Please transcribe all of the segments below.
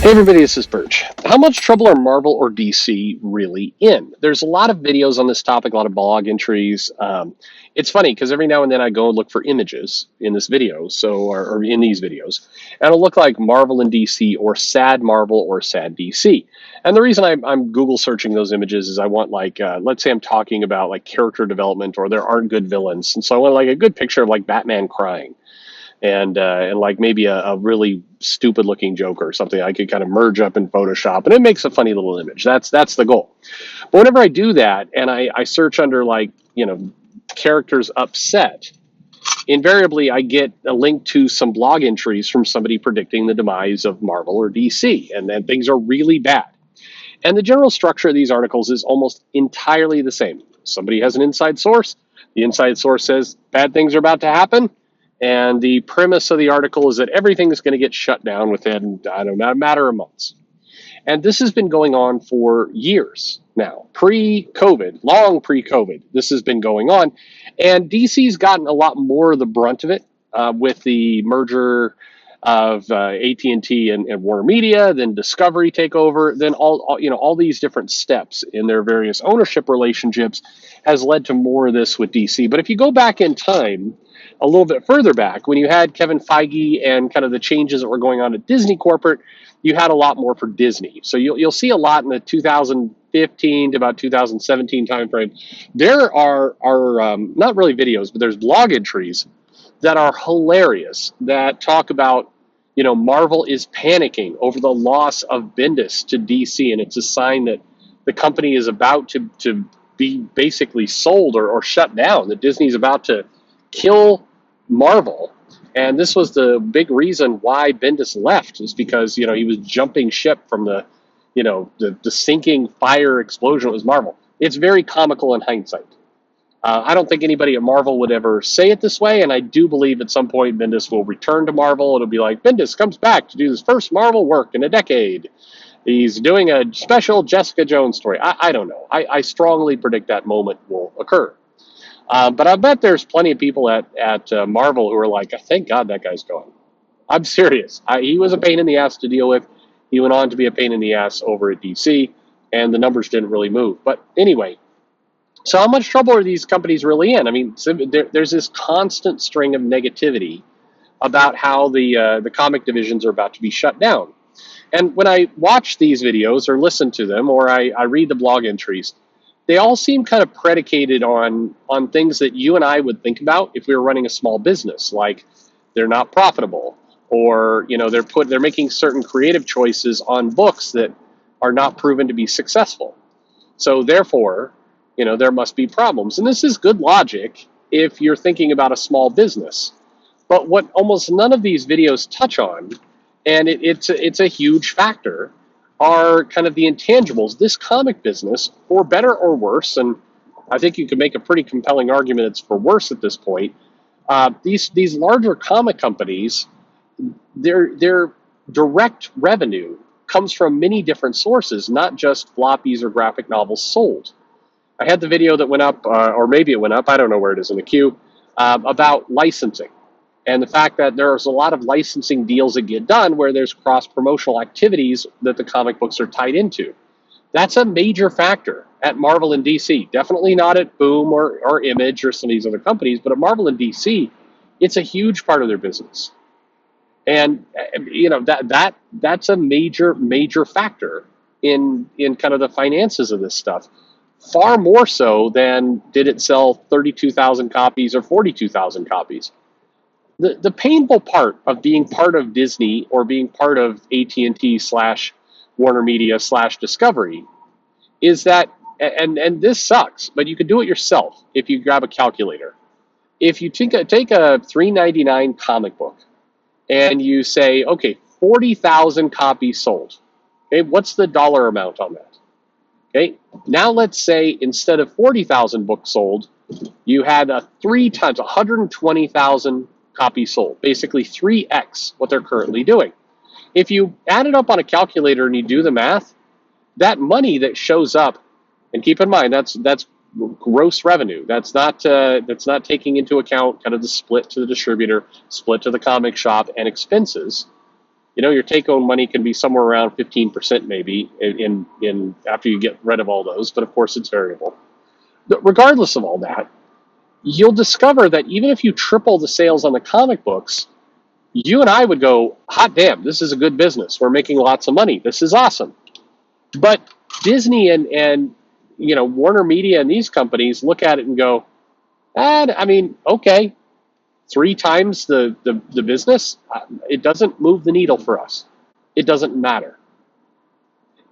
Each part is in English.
Hey everybody, this is Perch. How much trouble are Marvel or DC really in? There's a lot of videos on this topic, a lot of blog entries. It's funny because every now and then I go and look for images in this video, or in these videos, and it'll look like Marvel and DC, or sad Marvel or sad DC. And the reason I'm Google searching those images is I want let's say I'm talking about like character development or there aren't good villains, and so I want like a good picture of like Batman crying and like maybe a really stupid looking Joker or something I could kind of merge up in Photoshop, and it makes a funny little image. That's the goal. But whenever I do that and I search under characters upset, invariably I get a link to some blog entries from somebody predicting the demise of Marvel or DC, and then things are really bad. And the general structure of these articles is almost entirely the same. Somebody has an inside source. The inside source says bad things are about to happen. And the premise of the article is that everything is going to get shut down within, I don't know, a matter of months. And this has been going on for years now, pre-COVID, long pre-COVID. This has been going on. And DC's gotten a lot more of the brunt of it with the merger of AT&T and Warner Media, then Discovery takeover, then all these different steps in their various ownership relationships has led to more of this with DC. But if you go back in time, a little bit further back, when you had Kevin Feige and kind of the changes that were going on at Disney corporate, you had a lot more for Disney. So you'll see a lot in the 2015 to about 2017 timeframe. There are not really videos, but there's blog entries that are hilarious that talk about, Marvel is panicking over the loss of Bendis to DC, and it's a sign that the company is about to be basically sold or shut down, that Disney's about to kill Marvel. And this was the big reason why Bendis left, is because, he was jumping ship from the sinking fire explosion that was Marvel. It's very comical in hindsight. I don't think anybody at Marvel would ever say it this way, and I do believe at some point Bendis will return to Marvel. It'll be like, Bendis comes back to do his first Marvel work in a decade. He's doing a special Jessica Jones story. I don't know. I strongly predict that moment will occur. But I bet there's plenty of people at Marvel who are like, thank God that guy's gone. I'm serious. He was a pain in the ass to deal with. He went on to be a pain in the ass over at DC, and the numbers didn't really move. But anyway, so how much trouble are these companies really in? I mean, there's this constant string of negativity about how the comic divisions are about to be shut down. And when I watch these videos or listen to them or I read the blog entries, they all seem kind of predicated on things that you and I would think about if we were running a small business, like they're not profitable, or they're making certain creative choices on books that are not proven to be successful. So therefore, there must be problems. And this is good logic if you're thinking about a small business. But what almost none of these videos touch on, and it's a huge factor, are kind of the intangibles. This comic business, for better or worse, and I think you could make a pretty compelling argument it's for worse at this point, these larger comic companies, their direct revenue comes from many different sources, not just floppies or graphic novels sold. I had the video that went up, or maybe it went up, I don't know where it is in the queue, about licensing. And the fact that there's a lot of licensing deals that get done where there's cross-promotional activities that the comic books are tied into. That's a major factor at Marvel and DC. Definitely not at Boom or Image or some of these other companies, but at Marvel and DC, it's a huge part of their business. And that's a major factor in kind of the finances of this stuff. Far more so than did it sell 32,000 copies or 42,000 copies. The painful part of being part of Disney or being part of AT&T / Warner Media / Discovery is that, and this sucks, but you can do it yourself if you grab a calculator. If you take a $3.99 comic book and you say, okay, 40,000 copies sold. Okay, what's the dollar amount on that? Okay, now let's say instead of 40,000 books sold, you had 3 times 120,000 copies sold, basically 3x what they're currently doing. If you add it up on a calculator and you do the math, that money that shows up, and keep in mind that's gross revenue. That's not taking into account kind of the split to the distributor, split to the comic shop, and expenses. Your take-home money can be somewhere around 15% maybe in after you get rid of all those, but of course it's variable. But regardless of all that, you'll discover that even if you triple the sales on the comic books, you and I would go, hot damn, this is a good business. We're making lots of money. This is awesome. But Disney and Warner Media and these companies look at it and go, okay, three times the business, it doesn't move the needle for us. It doesn't matter.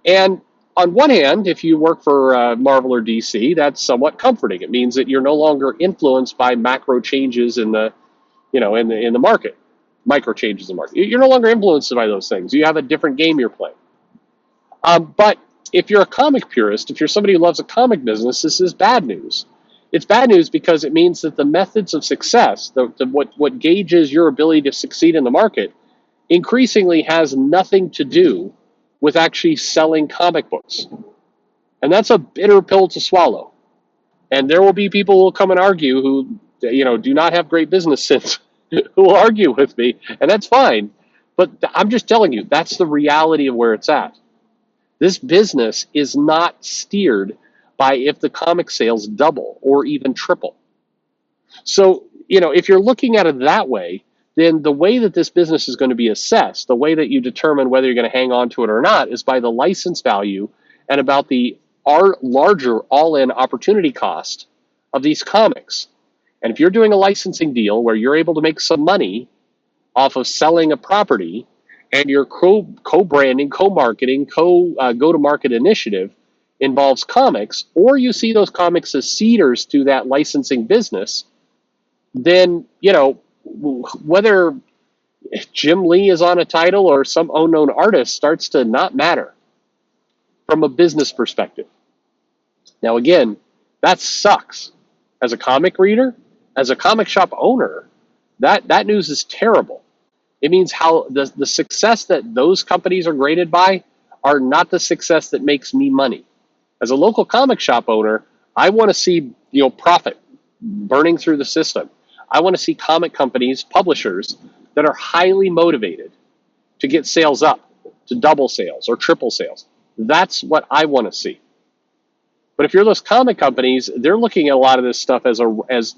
And on one hand, if you work for Marvel or DC, that's somewhat comforting. It means that you're no longer influenced by macro changes in the in the market, micro changes in the market. You're no longer influenced by those things. You have a different game you're playing. But if you're a comic purist, if you're somebody who loves a comic business, this is bad news. It's bad news because it means that the methods of success, what gauges your ability to succeed in the market, increasingly has nothing to do with actually selling comic books. And that's a bitter pill to swallow. And there will be people who will come and argue who do not have great business sense who will argue with me, and that's fine. But I'm just telling you, that's the reality of where it's at. This business is not steered by if the comic sales double or even triple. So, if you're looking at it that way, then the way that this business is going to be assessed, the way that you determine whether you're going to hang on to it or not, is by the license value and about the larger all-in opportunity cost of these comics. And if you're doing a licensing deal where you're able to make some money off of selling a property, and your co-branding, co-marketing, go-to-market initiative involves comics, or you see those comics as seeders to that licensing business, then, whether Jim Lee is on a title or some unknown artist starts to not matter from a business perspective. Now, again, that sucks. As a comic reader, as a comic shop owner, that news is terrible. It means how the success that those companies are graded by are not the success that makes me money. As a local comic shop owner, I want to see profit burning through the system. I want to see comic companies, publishers that are highly motivated to get sales up, to double sales or triple sales. That's what I want to see. But if you're those comic companies, they're looking at a lot of this stuff as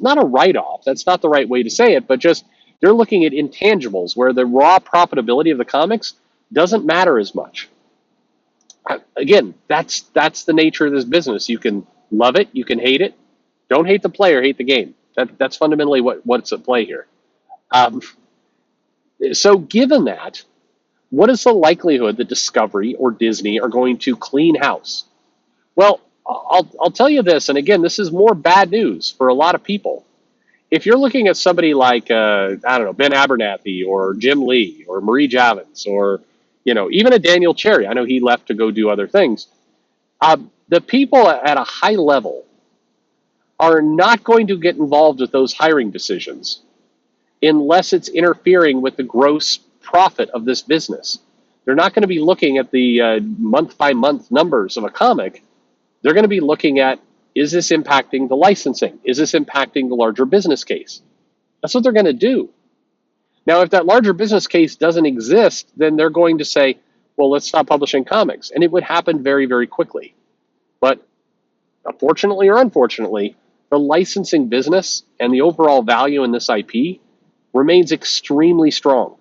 not a write-off. That's not the right way to say it, but just they're looking at intangibles where the raw profitability of the comics doesn't matter as much. Again, that's the nature of this business. You can love it, you can hate it. Don't hate the player, hate the game. That's fundamentally what's at play here. So given that, what is the likelihood that Discovery or Disney are going to clean house? Well, I'll tell you this, and again, this is more bad news for a lot of people. If you're looking at somebody like, Ben Abernathy or Jim Lee or Marie Javins or, even a Daniel Cherry, I know he left to go do other things. The people at a high level are not going to get involved with those hiring decisions unless it's interfering with the gross profit of this business. They're not going to be looking at the month-by-month numbers of a comic. They're going to be looking at, is this impacting the licensing? Is this impacting the larger business case? That's what they're going to do. Now, if that larger business case doesn't exist, then they're going to say, well, let's stop publishing comics. And it would happen very, very quickly. But fortunately or unfortunately, the licensing business and the overall value in this IP remains extremely strong.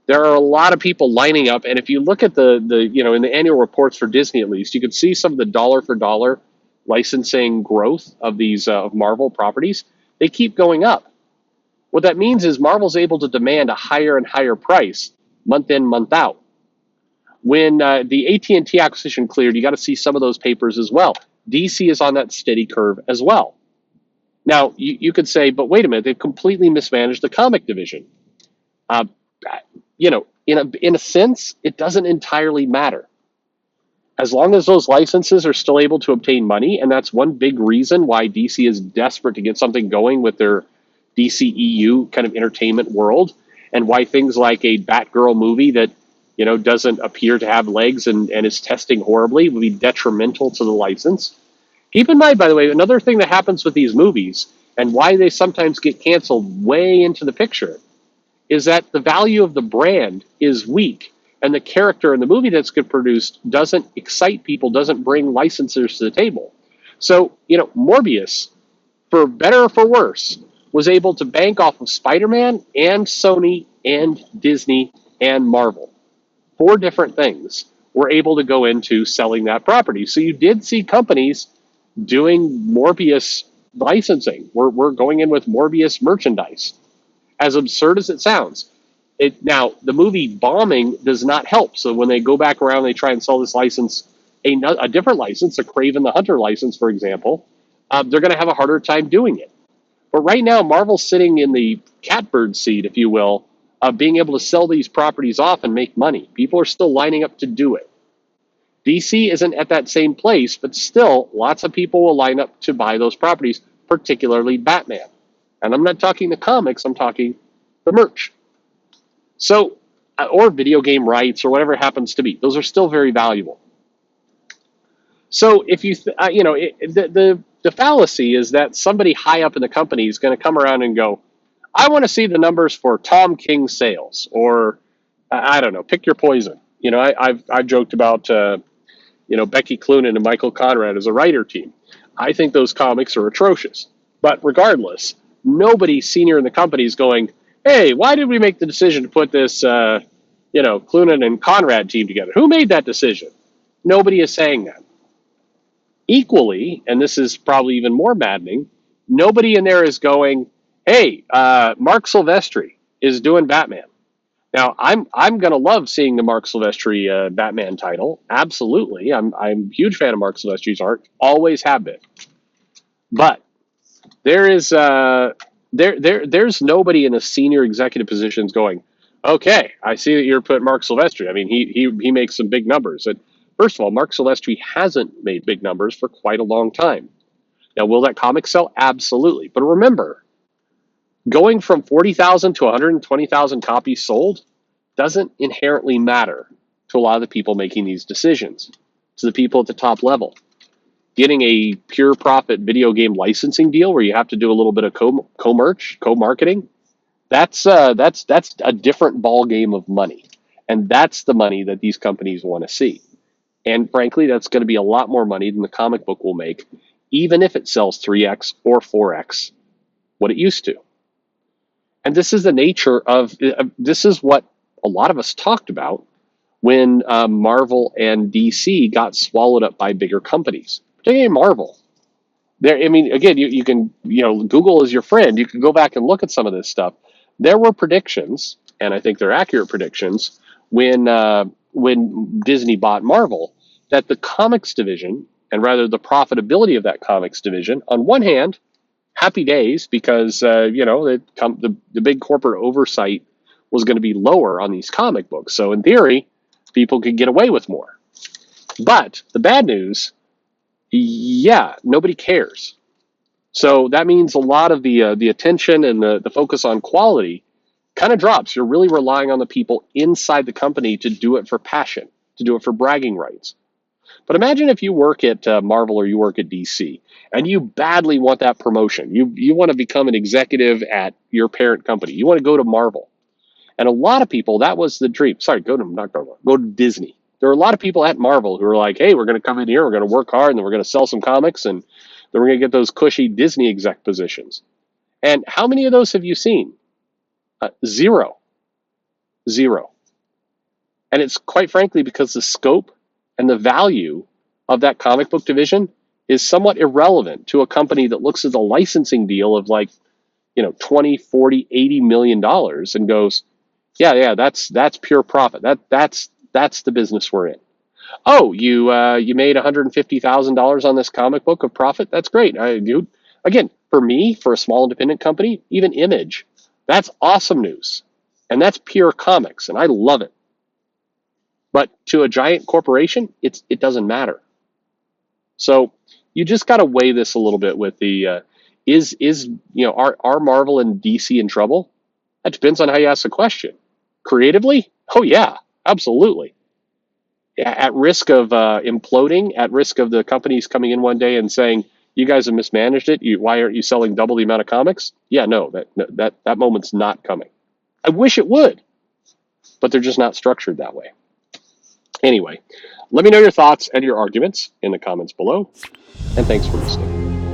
There are a lot of people lining up, and if you look at in the annual reports for Disney at least, you can see some of the dollar for dollar licensing growth of these of Marvel properties. They keep going up. What that means is Marvel's able to demand a higher and higher price month in, month out. When the AT&T acquisition cleared, you got to see some of those papers as well. DC is on that steady curve as well. Now, you could say, but wait a minute, they've completely mismanaged the comic division. In a sense, it doesn't entirely matter. As long as those licenses are still able to obtain money, and that's one big reason why DC is desperate to get something going with their DCEU kind of entertainment world, and why things like a Batgirl movie that doesn't appear to have legs and is testing horribly would be detrimental to the license. Keep in mind, by the way, another thing that happens with these movies and why they sometimes get canceled way into the picture is that the value of the brand is weak, and the character in the movie that's get produced doesn't excite people, doesn't bring licensors to the table. So, Morbius, for better or for worse, was able to bank off of Spider-Man and Sony and Disney and Marvel. 4 different things were able to go into selling that property. So you did see companies doing Morbius licensing. We're going in with Morbius merchandise. As absurd as it sounds, now the movie bombing does not help. So when they go back around, they try and sell this license, a different license, a Craven the Hunter license, for example. They're going to have a harder time doing it. But right now, Marvel's sitting in the catbird seat, if you will, of being able to sell these properties off and make money. People are still lining up to do it. DC isn't at that same place, but still, lots of people will line up to buy those properties, particularly Batman. And I'm not talking the comics, I'm talking the merch. So, or video game rights or whatever it happens to be. Those are still very valuable. So if you, the fallacy is that somebody high up in the company is going to come around and go, I want to see the numbers for Tom King sales, or I don't know, pick your poison. I've joked about Becky Cloonan and Michael Conrad as a writer team. I think those comics are atrocious. But regardless, nobody senior in the company is going, hey, why did we make the decision to put this, Cloonan and Conrad team together? Who made that decision? Nobody is saying that. Equally, and this is probably even more maddening, nobody in there is going, hey, Mark Silvestri is doing Batman. Now, I'm going to love seeing the Mark Silvestri Batman title. Absolutely. I'm a huge fan of Mark Silvestri's art. Always have been. But there is there's nobody in the senior executive positions going, okay, I see that you're putting Mark Silvestri. I mean, he makes some big numbers. And first of all, Mark Silvestri hasn't made big numbers for quite a long time. Now, will that comic sell? Absolutely. But remember, going from 40,000 to 120,000 copies sold doesn't inherently matter to a lot of the people making these decisions, to the people at the top level. Getting a pure profit video game licensing deal where you have to do a little bit of co-merch, co-marketing, that's a different ball game of money. And that's the money that these companies want to see. And frankly, that's going to be a lot more money than the comic book will make, even if it sells 3x or 4x what it used to. And this is the nature of, this is what a lot of us talked about when Marvel and DC got swallowed up by bigger companies, particularly Marvel. Again, you can, Google is your friend. You can go back and look at some of this stuff. There were predictions, and I think they're accurate predictions, when Disney bought Marvel, that the comics division, and rather the profitability of that comics division, on one hand, happy days, because the big corporate oversight was going to be lower on these comic books. So in theory, people could get away with more. But the bad news, nobody cares. So that means a lot of the attention and the focus on quality kind of drops. You're really relying on the people inside the company to do it for passion, to do it for bragging rights. But imagine if you work at Marvel or you work at DC, and you badly want that promotion. You want to become an executive at your parent company. You want to go to Marvel. And a lot of people, that was the dream. Sorry, go to Disney. There are a lot of people at Marvel who are like, hey, we're going to come in here, we're going to work hard, and then we're going to sell some comics, and then we're going to get those cushy Disney exec positions. And how many of those have you seen? Zero. And it's quite frankly because the scope and the value of that comic book division is somewhat irrelevant to a company that looks at the licensing deal of 20, 40, 80 million dollars and goes, yeah, that's pure profit. That's the business we're in. Oh, you made $150,000 on this comic book of profit. That's great. Again, for me, for a small independent company, even Image, that's awesome news, and that's pure comics, and I love it. But to a giant corporation, it doesn't matter. So you just got to weigh this a little bit with the are Marvel and DC in trouble? That depends on how you ask the question. Creatively, oh yeah, absolutely. At risk of imploding, at risk of the companies coming in one day and saying, you guys have mismanaged it. Why aren't you selling double the amount of comics? Yeah, no, that moment's not coming. I wish it would, but they're just not structured that way. Anyway, let me know your thoughts and your arguments in the comments below, and thanks for listening.